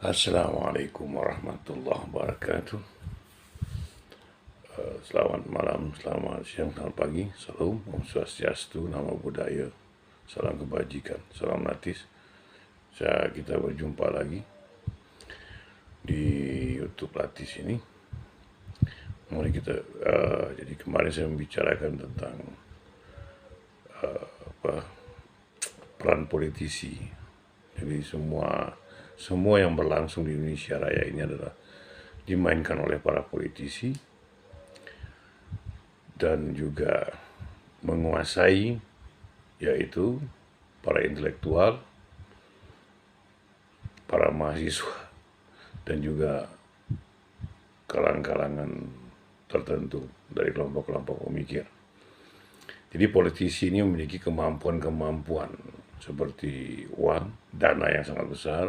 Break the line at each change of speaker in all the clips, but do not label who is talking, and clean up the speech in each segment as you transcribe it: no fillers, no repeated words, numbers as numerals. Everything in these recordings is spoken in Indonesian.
Assalamualaikum warahmatullahi wabarakatuh. Selamat malam, selamat siang, selamat pagi. Salam, Om Swastiastu, Namo Buddhaya, salam kebajikan, salam natis. Kita berjumpa lagi di YouTube Latis ini. Jadi kemarin saya membicarakan tentang peran politisi. Jadi semua yang berlangsung di Indonesia Raya ini adalah dimainkan oleh para politisi dan juga menguasai, yaitu para intelektual, para mahasiswa, dan juga kalangan-kalangan tertentu dari kelompok-kelompok pemikir. Jadi politisi ini memiliki kemampuan-kemampuan seperti uang, dana yang sangat besar,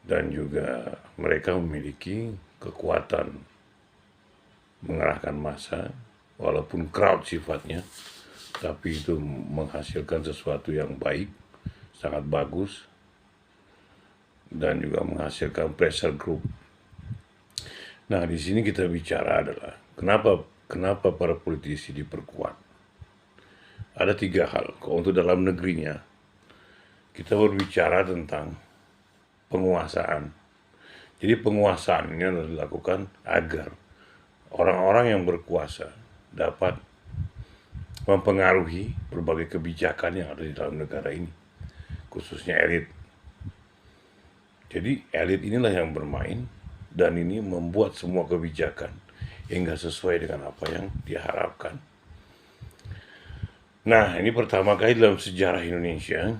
dan juga mereka memiliki kekuatan mengerahkan massa, walaupun crowd sifatnya, tapi itu menghasilkan sesuatu yang baik, sangat bagus, dan juga menghasilkan pressure group. Nah, di sini kita bicara adalah kenapa para politisi diperkuat. Ada 3 hal. Kalau untuk dalam negerinya, kita berbicara tentang penguasaan. Jadi penguasaannya harus dilakukan agar orang-orang yang berkuasa dapat mempengaruhi berbagai kebijakan yang ada di dalam negara ini, khususnya elit. Jadi elit inilah yang bermain, dan ini membuat semua kebijakan hingga sesuai dengan apa yang diharapkan. Nah, ini pertama kali dalam sejarah Indonesia,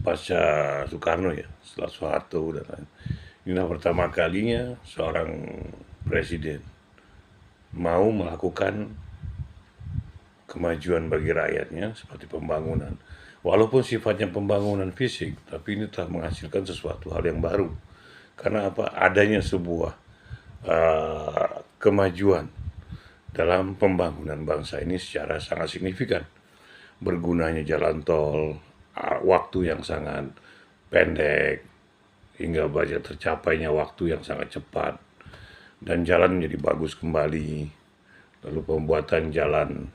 pasca Soekarno ya, setelah Soeharto dan lain. Inilah pertama kalinya seorang presiden mau melakukan kemajuan bagi rakyatnya seperti pembangunan. Walaupun sifatnya pembangunan fisik, tapi ini telah menghasilkan sesuatu hal yang baru. Karena apa? Adanya sebuah kemajuan dalam pembangunan bangsa ini secara sangat signifikan. Bergunanya jalan tol, waktu yang sangat pendek, hingga banyak tercapainya waktu yang sangat cepat, dan jalan menjadi bagus kembali. Lalu pembuatan jalan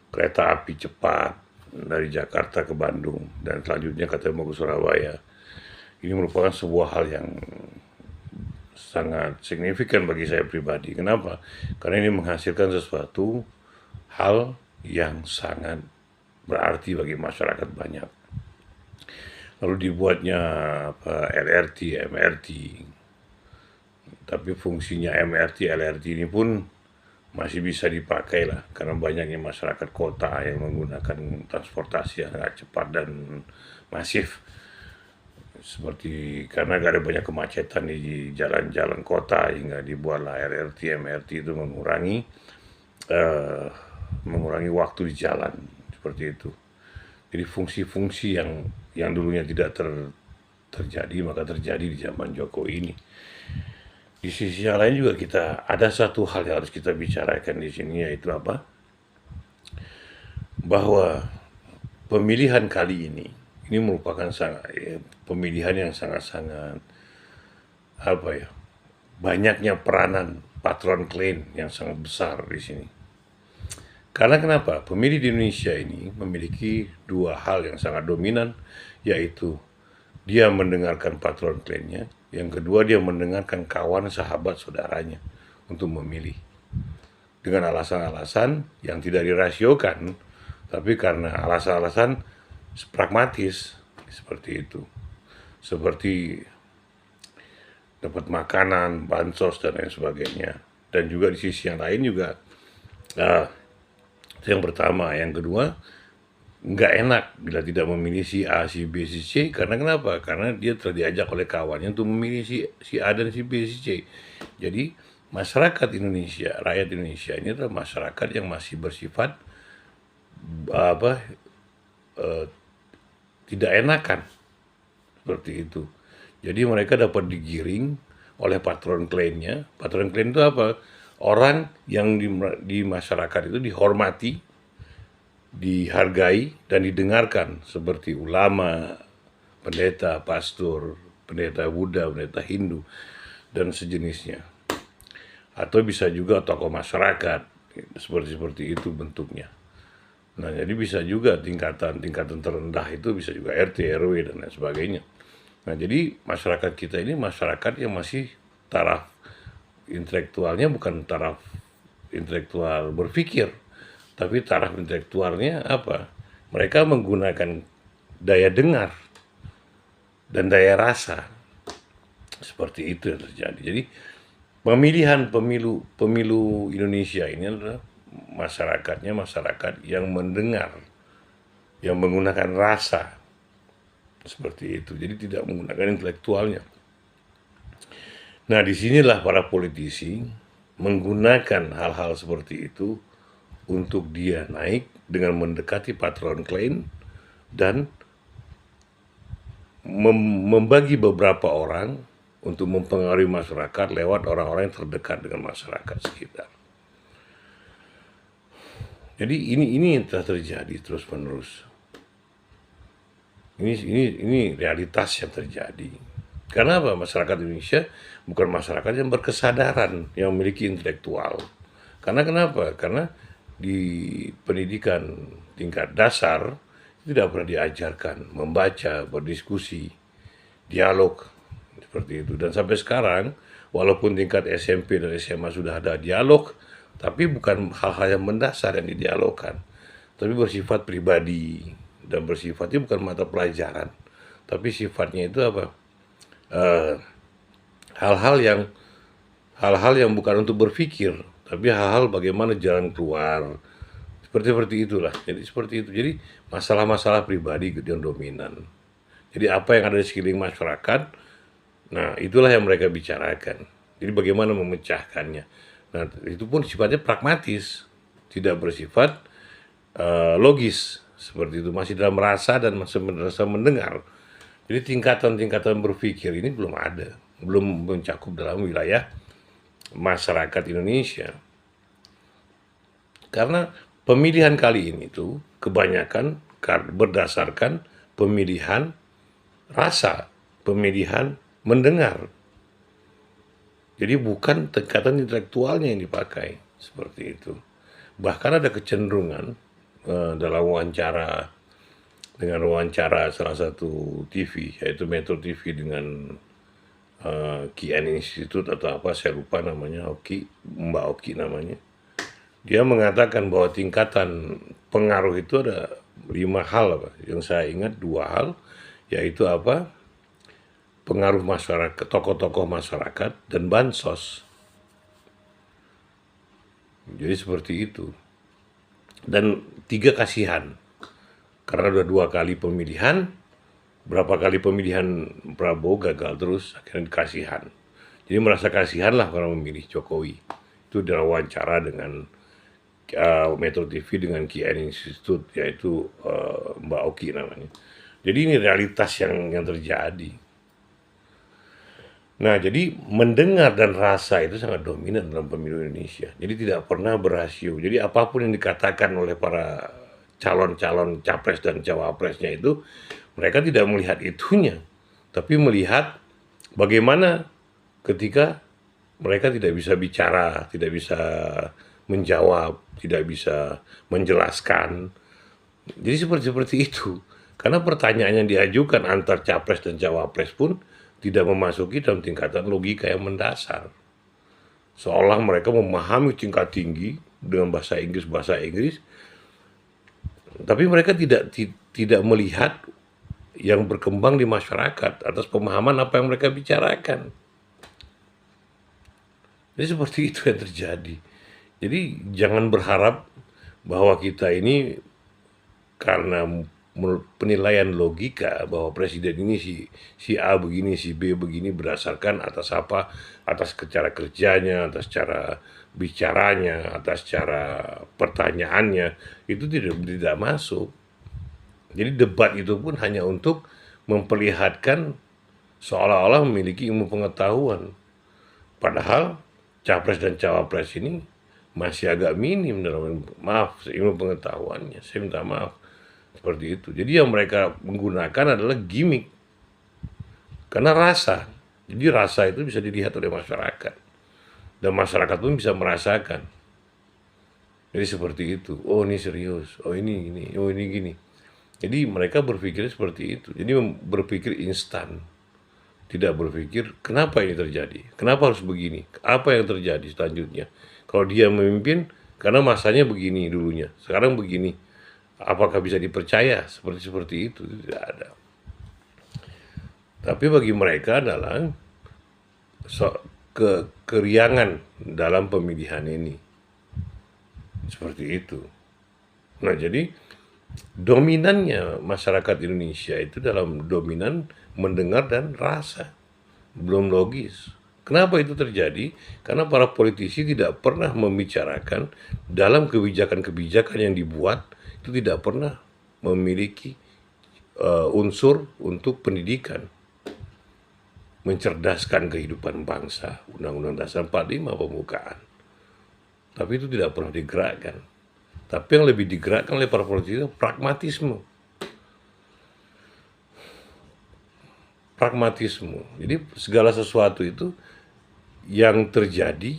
kereta api cepat dari Jakarta ke Bandung, dan selanjutnya katanya mau ke Surabaya. Ini merupakan sebuah hal yang sangat signifikan bagi saya pribadi. Kenapa? Karena ini menghasilkan sesuatu hal yang sangat berarti bagi masyarakat banyak. Lalu dibuatnya LRT, MRT. Tapi fungsinya MRT, LRT ini pun masih bisa dipakai lah, karena banyaknya masyarakat kota yang menggunakan transportasi yang sangat cepat dan masif. Seperti karena ada banyak kemacetan di jalan-jalan kota, hingga dibuatlah LRT, MRT itu mengurangi waktu di jalan, seperti itu. Jadi fungsi-fungsi yang dulunya tidak terjadi, maka terjadi di zaman Jokowi ini. Di sisi yang lain juga ada satu hal yang harus kita bicarakan di sini, yaitu apa? Bahwa pemilihan kali ini merupakan pemilihan yang sangat-sangat banyaknya peranan patron klien yang sangat besar di sini. Karena kenapa? Pemilih di Indonesia ini memiliki 2 hal yang sangat dominan, yaitu dia mendengarkan patron kliennya, yang kedua dia mendengarkan kawan, sahabat, saudaranya untuk memilih. Dengan alasan-alasan yang tidak dirasiokan, tapi karena alasan-alasan pragmatis, seperti itu. Seperti dapat makanan, bansos, dan lain sebagainya. Dan juga di sisi yang lain juga, yang pertama. Yang kedua, nggak enak bila tidak memilih si A, si B, si C. Karena kenapa? Karena dia telah diajak oleh kawannya untuk memilih si A dan si B, si C. Jadi masyarakat Indonesia, rakyat Indonesia ini adalah masyarakat yang masih bersifat tidak enakan, seperti itu. Jadi mereka dapat digiring oleh patron kliennya. Patron klien itu apa? Orang yang di masyarakat itu dihormati, dihargai dan didengarkan seperti ulama, pendeta, pastor, pendeta Buddha, pendeta Hindu, dan sejenisnya. Atau bisa juga tokoh masyarakat, seperti itu bentuknya. Nah, jadi bisa juga tingkatan terendah itu bisa juga RT, RW, dan lain sebagainya. Nah, jadi masyarakat kita ini masyarakat yang masih taraf intelektualnya bukan taraf intelektual berpikir, tapi taraf intelektualnya apa? Mereka menggunakan daya dengar dan daya rasa. Seperti itu yang terjadi. Jadi pemilihan pemilu Indonesia ini adalah masyarakatnya masyarakat yang mendengar, yang menggunakan rasa, seperti itu. Jadi tidak menggunakan intelektualnya. Nah, disinilah para politisi menggunakan hal-hal seperti itu untuk dia naik dengan mendekati patron klien dan membagi beberapa orang untuk mempengaruhi masyarakat lewat orang-orang yang terdekat dengan masyarakat sekitar. Jadi ini yang telah terjadi terus menerus. Ini realitas yang terjadi. Karena apa? Masyarakat Indonesia bukan masyarakat yang berkesadaran, yang memiliki intelektual. Karena kenapa? Karena di pendidikan tingkat dasar tidak pernah diajarkan membaca, berdiskusi, dialog, seperti itu. Dan sampai sekarang, walaupun tingkat SMP dan SMA sudah ada dialog, tapi bukan hal-hal yang mendasar yang didialogkan, tapi bersifat pribadi dan bersifatnya bukan mata pelajaran, tapi sifatnya itu apa? Eh, hal-hal yang bukan untuk berpikir, tapi hal-hal bagaimana jalan keluar, seperti itulah. Jadi seperti itu. Jadi masalah-masalah pribadi yang dominan. Jadi apa yang ada di sekeliling masyarakat, nah itulah yang mereka bicarakan. Jadi bagaimana memecahkannya. Nah itu pun sifatnya pragmatis, tidak bersifat logis, seperti itu. Masih dalam rasa dan masih merasa mendengar. Jadi tingkatan-tingkatan berpikir ini belum ada, belum mencakup dalam wilayah masyarakat Indonesia. Karena pemilihan kali ini tuh kebanyakan berdasarkan pemilihan rasa, pemilihan mendengar. Jadi bukan tingkatan intelektualnya yang dipakai, seperti itu. Bahkan ada kecenderungan dalam wawancara salah satu TV, yaitu Metro TV dengan KIN Institute atau apa, saya lupa namanya, Mbak Oki namanya. Dia mengatakan bahwa tingkatan pengaruh itu ada 5 hal, apa? Yang saya ingat 2 hal, yaitu apa? Pengaruh masyarakat, tokoh-tokoh masyarakat, dan bansos. Jadi seperti itu. Dan 3 kasihan. Karena udah 2 kali pemilihan, berapa kali pemilihan Prabowo gagal terus, akhirnya kasihan. Jadi merasa kasihan lah kalau memilih Jokowi. Itu dalam wawancara dengan Metro TV dengan KIN Institute, yaitu Mbak Oki namanya. Jadi ini realitas yang terjadi. Nah, jadi mendengar dan rasa itu sangat dominan dalam pemilu Indonesia. Jadi tidak pernah berrasio. Jadi apapun yang dikatakan oleh para calon-calon capres dan cawapresnya itu, mereka tidak melihat itunya, tapi melihat bagaimana ketika mereka tidak bisa bicara, tidak bisa menjawab, tidak bisa menjelaskan. Jadi seperti itu. Karena pertanyaan yang diajukan antar capres dan cawapres pun tidak memasuki dalam tingkatan logika yang mendasar. Seolah mereka memahami tingkat tinggi dengan bahasa Inggris, tapi mereka tidak melihat yang berkembang di masyarakat atas pemahaman apa yang mereka bicarakan. Jadi seperti itu yang terjadi. Jadi jangan berharap bahwa kita ini karena menurut penilaian logika bahwa presiden ini si A begini, si B begini berdasarkan atas apa, atas cara kerjanya, atas cara bicaranya, atas cara pertanyaannya, itu tidak masuk. Jadi debat itu pun hanya untuk memperlihatkan seolah-olah memiliki ilmu pengetahuan. Padahal capres dan cawapres ini masih agak minim dalam, maaf, ilmu pengetahuannya. Saya minta maaf seperti itu. Jadi yang mereka menggunakan adalah gimmick karena rasa. Jadi rasa itu bisa dilihat oleh masyarakat dan masyarakat pun bisa merasakan. Jadi seperti itu. Oh ini serius. Oh ini. Oh ini gini. Jadi mereka berpikir seperti itu. Jadi berpikir instan. Tidak berpikir kenapa ini terjadi, kenapa harus begini, apa yang terjadi selanjutnya. Kalau dia memimpin karena masanya begini dulunya, sekarang begini, apakah bisa dipercaya seperti itu? Tidak ada. Tapi bagi mereka adalah keriangan dalam pemilihan ini, seperti itu. Nah jadi dominannya masyarakat Indonesia itu dalam dominan mendengar dan rasa, belum logis. Kenapa itu terjadi? Karena para politisi tidak pernah membicarakan dalam kebijakan-kebijakan yang dibuat, itu tidak pernah memiliki unsur untuk pendidikan, mencerdaskan kehidupan bangsa, Undang-Undang Dasar 45 pembukaan. Tapi itu tidak pernah digerakkan. Tapi yang lebih digerakkan oleh para politisi itu pragmatisme. Pragmatisme. Jadi segala sesuatu itu yang terjadi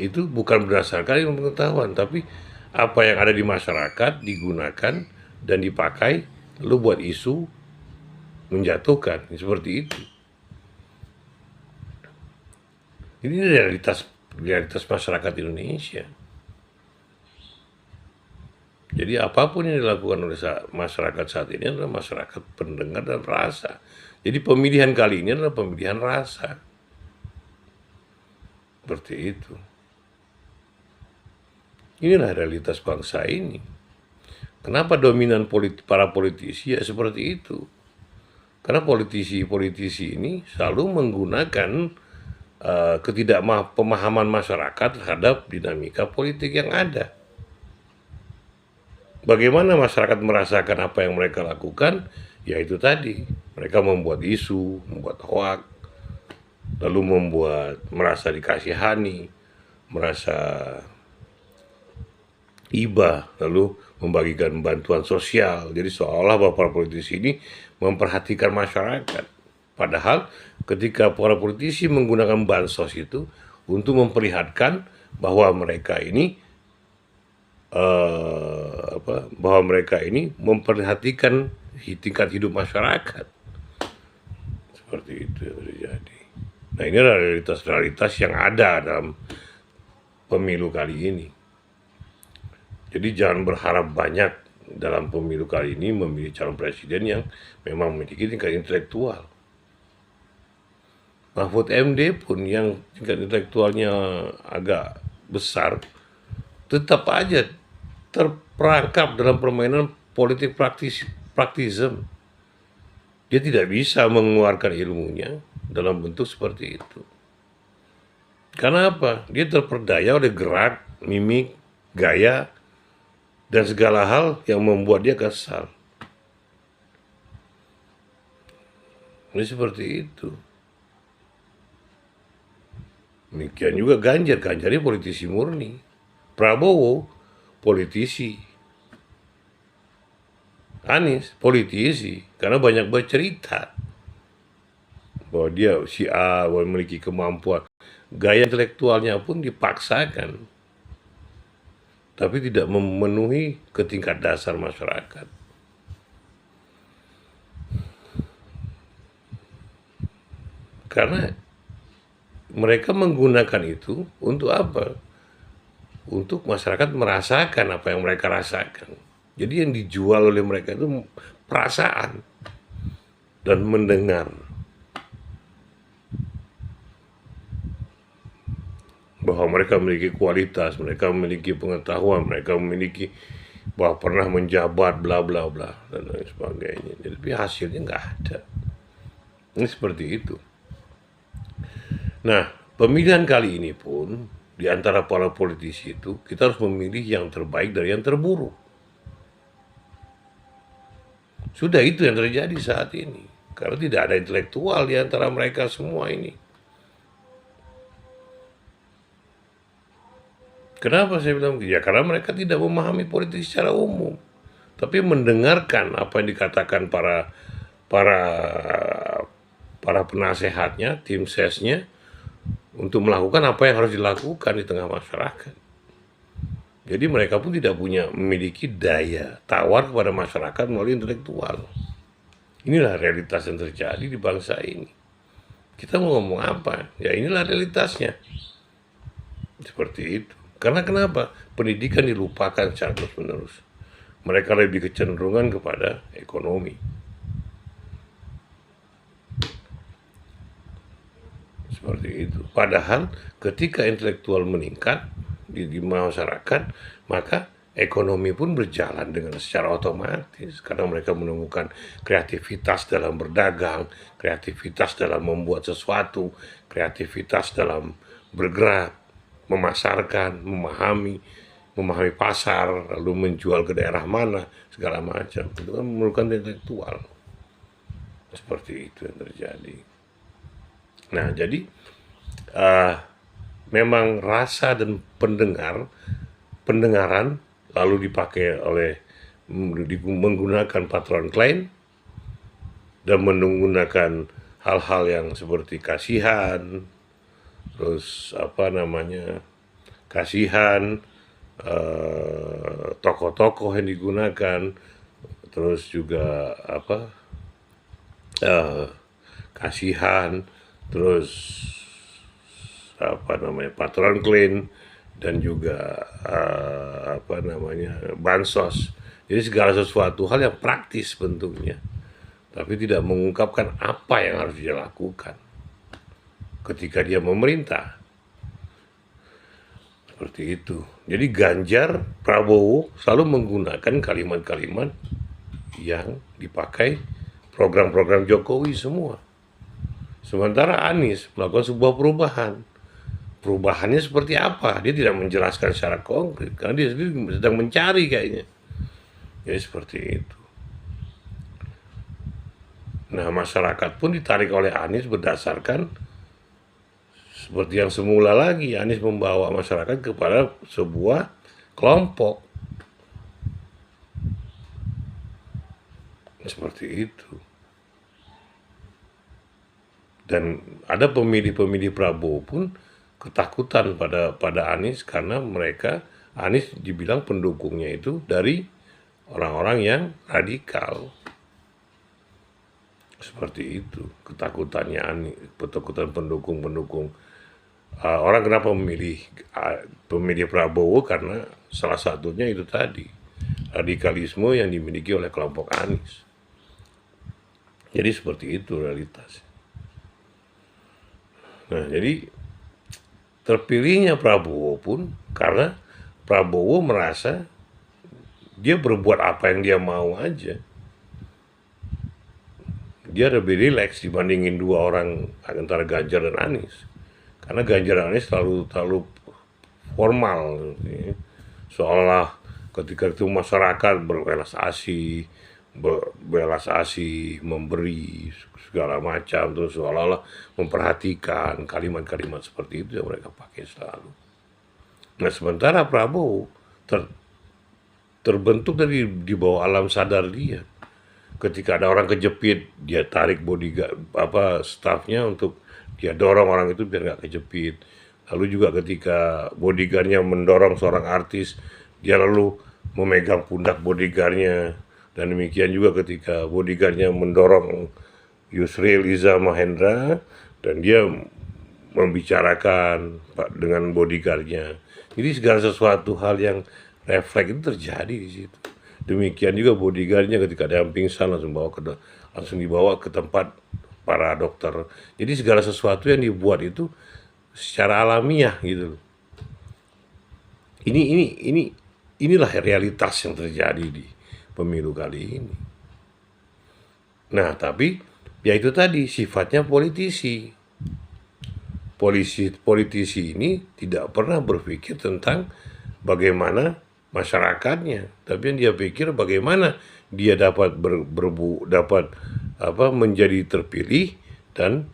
itu bukan berdasarkan ilmu pengetahuan, tapi apa yang ada di masyarakat digunakan dan dipakai lalu buat isu menjatuhkan, seperti itu. Ini realitas masyarakat Indonesia. Jadi apapun yang dilakukan oleh masyarakat saat ini adalah masyarakat pendengar dan rasa. Jadi pemilihan kali ini adalah pemilihan rasa. Seperti itu. Inilah realitas bangsa ini. Kenapa dominan para politisi ya seperti itu? Karena politisi-politisi ini selalu menggunakan ketidakpemahaman masyarakat terhadap dinamika politik yang ada. Bagaimana masyarakat merasakan apa yang mereka lakukan? Ya itu tadi, mereka membuat isu, membuat hoak, lalu merasa dikasihani, merasa iba, lalu membagikan bantuan sosial. Jadi seolah bahwa para politisi ini memperhatikan masyarakat. Padahal ketika para politisi menggunakan bansos itu untuk memperlihatkan bahwa mereka ini memperhatikan tingkat hidup masyarakat. Seperti itu yang terjadi. Nah ini adalah realitas-realitas yang ada dalam pemilu kali ini. Jadi jangan berharap banyak dalam pemilu kali ini memilih calon presiden yang memang memiliki tingkat intelektual. Mahfud MD pun yang tingkat intelektualnya agak besar, tetap aja terperangkap dalam permainan politik praktisme. Dia tidak bisa mengeluarkan ilmunya dalam bentuk seperti itu. Karena apa? Dia terperdaya oleh gerak, mimik, gaya, dan segala hal yang membuat dia kesal. Ini seperti itu. Demikian juga Ganjar ini politisi murni. Prabowo politisi. Anies politisi, karena banyak bercerita bahwa dia si A memiliki kemampuan. Gaya intelektualnya pun dipaksakan, tapi tidak memenuhi ke tingkat dasar masyarakat. Karena mereka menggunakan itu untuk apa? Untuk masyarakat merasakan apa yang mereka rasakan. Jadi yang dijual oleh mereka itu perasaan dan mendengar. Bahwa mereka memiliki kualitas, mereka memiliki pengetahuan, mereka memiliki bahwa pernah menjabat, bla bla bla, dan lain sebagainya. Jadi hasilnya nggak ada. Ini seperti itu. Nah, pemilihan kali ini pun di antara para politisi itu kita harus memilih yang terbaik dari yang terburuk. Sudah itu yang terjadi saat ini. Karena tidak ada intelektual di antara mereka semua ini. Kenapa saya bilang? Ya karena mereka tidak memahami politik secara umum, tapi mendengarkan apa yang dikatakan para para penasehatnya, tim sesnya, untuk melakukan apa yang harus dilakukan di tengah masyarakat. Jadi mereka pun tidak memiliki daya tawar kepada masyarakat melalui intelektual. Inilah realitas yang terjadi di bangsa ini. Kita mau ngomong apa? Ya inilah realitasnya. Seperti itu. Karena kenapa? Pendidikan dilupakan secara terus-menerus. Mereka lebih kecenderungan kepada ekonomi. Seperti itu. Padahal ketika intelektual meningkat di masyarakat, maka ekonomi pun berjalan dengan secara otomatis karena mereka menemukan kreativitas dalam berdagang, kreativitas dalam membuat sesuatu, kreativitas dalam bergerak, memasarkan, memahami pasar, lalu menjual ke daerah mana, segala macam. Itu kan memerlukan intelektual. Seperti itu yang terjadi. Nah, jadi memang rasa dan pendengaran lalu dipakai oleh menggunakan patron klien dan menggunakan hal-hal yang seperti kasihan, terus kasihan, tokoh-tokoh yang digunakan, terus juga kasihan, terus patron klien, dan juga bansos. Jadi segala sesuatu hal yang praktis bentuknya, tapi tidak mengungkapkan apa yang harus dia lakukan ketika dia memerintah. Seperti itu. Jadi Ganjar, Prabowo selalu menggunakan kalimat-kalimat yang dipakai program-program Jokowi semua. Sementara Anies melakukan sebuah perubahan. Perubahannya seperti apa? Dia tidak menjelaskan secara konkret karena dia sendiri sedang mencari kayaknya. Jadi seperti itu. Nah, masyarakat pun ditarik oleh Anies berdasarkan seperti yang semula lagi. Anies membawa masyarakat kepada sebuah kelompok. Seperti itu. Dan ada pemilih-pemilih Prabowo pun ketakutan pada Anies karena Anies dibilang pendukungnya itu dari orang-orang yang radikal. Seperti itu ketakutannya Anies, ketakutan pendukung-pendukung. Orang kenapa pemilih Prabowo karena salah satunya itu tadi, radikalisme yang dimiliki oleh kelompok Anies. Jadi seperti itu realitas. Nah, jadi terpilihnya Prabowo pun karena Prabowo merasa dia berbuat apa yang dia mau aja. Dia lebih rileks dibandingin dua orang antara Ganjar dan Anies. Karena Ganjar dan Anies terlalu formal, seolah ketika itu masyarakat berbelas asih, memberi segala macam, terus seolah-olah memperhatikan kalimat-kalimat seperti itu yang mereka pakai selalu. Nah, sementara Prabowo terbentuk dari di bawah alam sadar dia. Ketika ada orang kejepit, dia tarik bodyguard stafnya untuk dia dorong orang itu biar nggak kejepit. Lalu juga ketika bodyguardnya mendorong seorang artis, dia lalu memegang pundak bodyguardnya. Dan demikian juga ketika bodyguardnya mendorong Yusril Iza Mahendra, dan dia membicarakan dengan bodyguardnya. Jadi segala sesuatu hal yang refleks itu terjadi di situ. Demikian juga bodyguardnya ketika ada yang pingsan langsung dibawa ke tempat para dokter. Jadi segala sesuatu yang dibuat itu secara alamiah gitu. Inilah realitas yang terjadi di pemilu kali ini. Nah, tapi ya itu tadi sifatnya politisi. Politisi ini tidak pernah berpikir tentang bagaimana masyarakatnya, tapi yang dia pikir bagaimana dia dapat menjadi terpilih dan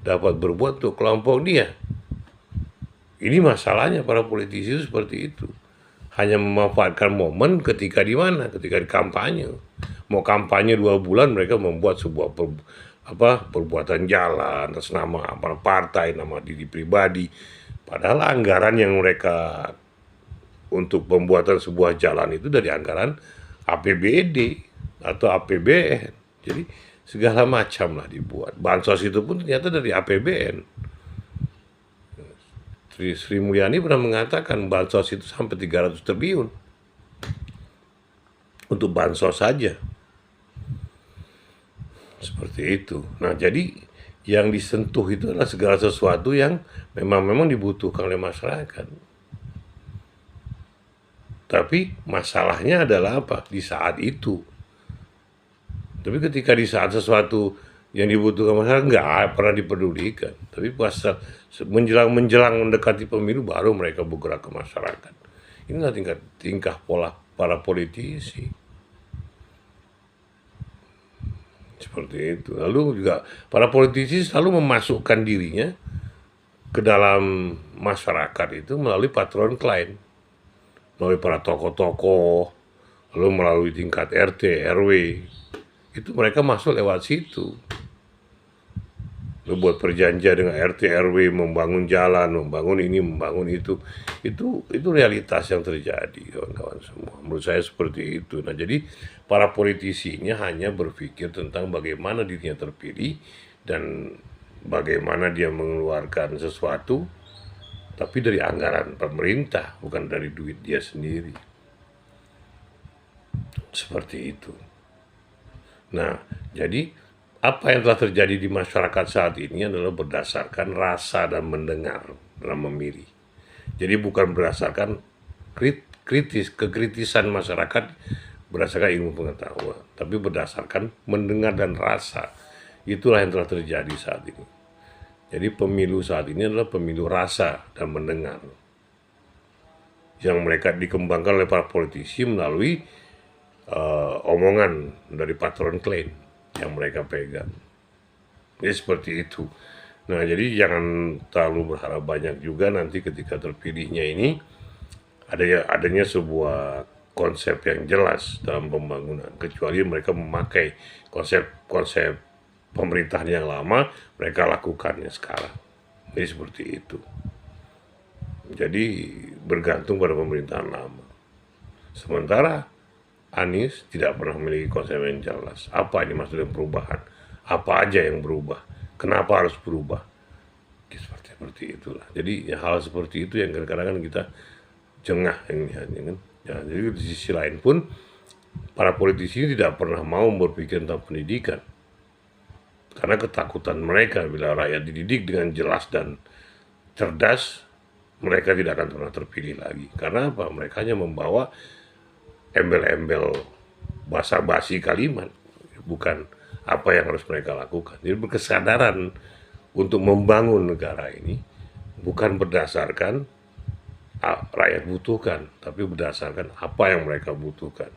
dapat berbuat untuk kelompok dia. Ini masalahnya para politisi itu seperti itu. Hanya memanfaatkan momen ketika di mana? Ketika di kampanye. Mau kampanye 2 bulan mereka membuat sebuah perbuatan jalan atas nama partai, nama diri pribadi. Padahal anggaran yang mereka untuk pembuatan sebuah jalan itu dari anggaran APBD atau APBN. Jadi segala macam lah dibuat. Bansos itu pun ternyata dari APBN. Sri Mulyani pernah mengatakan bansos itu sampai 300 triliun untuk bansos saja. Seperti itu. Nah, jadi yang disentuh itu adalah segala sesuatu yang memang dibutuhkan oleh masyarakat. Tapi masalahnya adalah apa? Di saat itu. Tapi ketika di saat sesuatu yang dibutuhkan masyarakat nggak pernah dipedulikan. Tapi pas menjelang mendekati pemilu baru mereka bergerak ke masyarakat. Inilah tingkah pola para politisi. Seperti itu. Lalu juga para politisi selalu memasukkan dirinya ke dalam masyarakat itu melalui patron klien, melalui para tokoh-tokoh, lalu melalui tingkat RT, RW. Itu mereka masuk lewat situ. Lalu buat perjanjian dengan RT, RW, membangun jalan, membangun ini, membangun itu. Itu realitas yang terjadi, kawan-kawan semua. Menurut saya seperti itu. Nah, jadi para politisinya hanya berpikir tentang bagaimana dirinya terpilih dan bagaimana dia mengeluarkan sesuatu, tapi dari anggaran pemerintah, bukan dari duit dia sendiri. Seperti itu. Nah, jadi apa yang telah terjadi di masyarakat saat ini adalah berdasarkan rasa dan mendengar dalam memilih. Jadi bukan berdasarkan kekritisan masyarakat berdasarkan ilmu pengetahuan, tapi berdasarkan mendengar dan rasa. Itulah yang telah terjadi saat ini. Jadi pemilu saat ini adalah pemilu rasa dan mendengar. Yang mereka dikembangkan oleh para politisi melalui omongan dari patron klien yang mereka pegang. Jadi seperti itu. Nah, jadi jangan terlalu berharap banyak juga nanti ketika terpilihnya ini adanya sebuah konsep yang jelas dalam pembangunan, kecuali mereka memakai konsep pemerintahan yang lama, mereka lakukannya sekarang. Jadi seperti itu. Jadi bergantung pada pemerintahan lama. Sementara Anies tidak pernah memiliki konsep yang jelas. Apa ini maksudnya perubahan? Apa aja yang berubah? Kenapa harus berubah? Seperti itulah. Jadi hal seperti itu yang kadang-kadang kita jengah yang lihatnya kan. Ya, jadi di sisi lain pun para politisi tidak pernah mau berpikir tentang pendidikan. Karena ketakutan mereka bila rakyat dididik dengan jelas dan cerdas, mereka tidak akan pernah terpilih lagi. Karena apa? Mereka hanya membawa embel-embel basa-basi kalimat, bukan apa yang harus mereka lakukan. Jadi berkesadaran untuk membangun negara ini bukan berdasarkan rakyat butuhkan, tapi berdasarkan apa yang mereka butuhkan.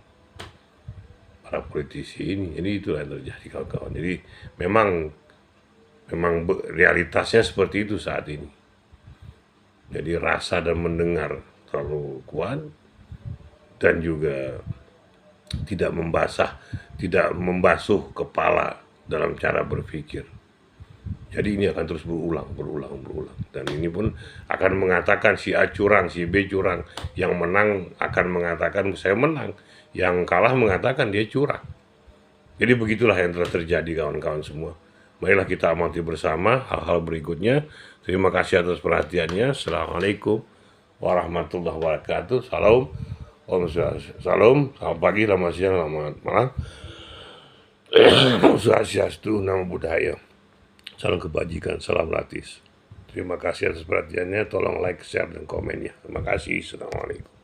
Para politisi ini, jadi itulah yang terjadi, kawan-kawan. Jadi memang realitasnya seperti itu saat ini. Jadi rasa dan mendengar terlalu kuat, dan juga tidak membasuh kepala dalam cara berpikir. Jadi ini akan terus berulang. Dan ini pun akan mengatakan si A curang, si B curang. Yang menang akan mengatakan saya menang. Yang kalah mengatakan dia curang. Jadi begitulah yang telah terjadi, kawan-kawan semua. Marilah kita amati bersama hal-hal berikutnya. Terima kasih atas perhatiannya. Assalamualaikum warahmatullahi wabarakatuh. Salam. Om Salam, selamat pagi, selamat siang, selamat malam. Swastiastu, Namo Buddhaya. Salam kebajikan, salam gratis. Terima kasih atas perhatiannya. Tolong like, share, dan komennya. Terima kasih. Assalamualaikum.